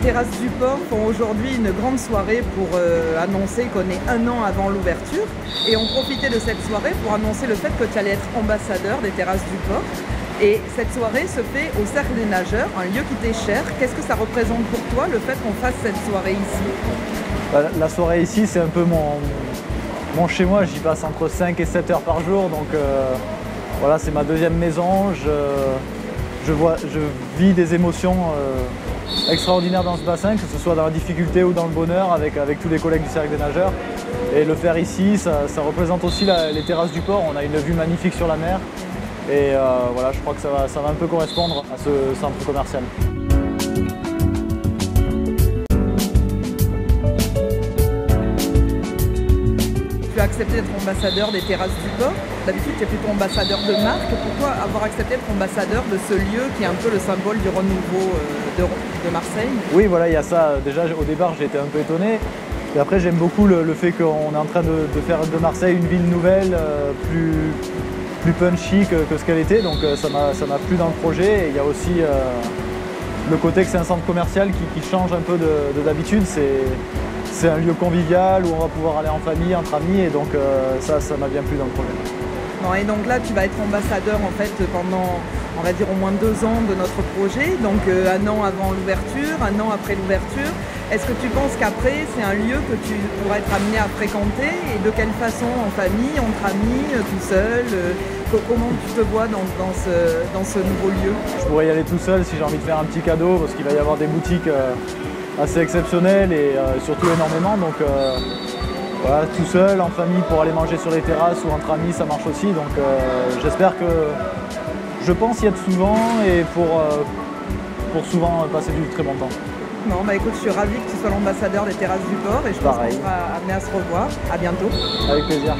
Terrasses du Port font aujourd'hui une grande soirée pour annoncer qu'on est 1 an avant l'ouverture et on profitait de cette soirée pour annoncer le fait que tu allais être ambassadeur des Terrasses du Port. Et cette soirée se fait au Cercle des Nageurs, un lieu qui t'est cher. Qu'est-ce que ça représente pour toi le fait qu'on fasse cette soirée ici? La soirée ici, c'est un peu mon chez moi. J'y passe entre 5 et 7 heures par jour, donc voilà, c'est ma deuxième maison. Je vis des émotions extraordinaires dans ce bassin, que ce soit dans la difficulté ou dans le bonheur avec tous les collègues du Cercle des Nageurs. Et le faire ici, ça représente aussi les terrasses du port. On a une vue magnifique sur la mer. Et voilà, je crois que ça va un peu correspondre à ce centre commercial. Tu as accepté d'être ambassadeur des Terrasses du Port. D'habitude, tu es plutôt ambassadeur de marque. Pourquoi avoir accepté d'être ambassadeur de ce lieu qui est un peu le symbole du renouveau de Marseille? Oui, voilà, il y a ça. Déjà, au départ, j'ai été un peu étonné. Et après, j'aime beaucoup le fait qu'on est en train de faire de Marseille une ville nouvelle, plus punchy que ce qu'elle était, donc ça m'a plu dans le projet. Et il y a aussi le côté que c'est un centre commercial qui change un peu d'habitude. C'est un lieu convivial où on va pouvoir aller en famille, entre amis, et donc ça m'a bien plu dans le projet. Bon, et donc là, tu vas être ambassadeur en fait pendant, on va dire, au moins 2 ans de notre projet, donc 1 an avant l'ouverture, 1 an après l'ouverture. Est-ce que tu penses qu'après, c'est un lieu que tu pourras être amené à fréquenter, et de quelle façon? En famille, entre amis, tout seul? Comment tu te vois dans ce nouveau lieu? Je pourrais y aller tout seul si j'ai envie de faire un petit cadeau, parce qu'il va y avoir des boutiques assez exceptionnelles et surtout énormément. Donc voilà, tout seul, en famille, pour aller manger sur les terrasses ou entre amis, ça marche aussi. Donc j'espère que, je pense y être souvent et pour souvent passer du très bon temps. Non, bah écoute, je suis ravie que tu sois l'ambassadeur des Terrasses du Port et je pense qu'on sera amené à se revoir. À bientôt. Avec plaisir.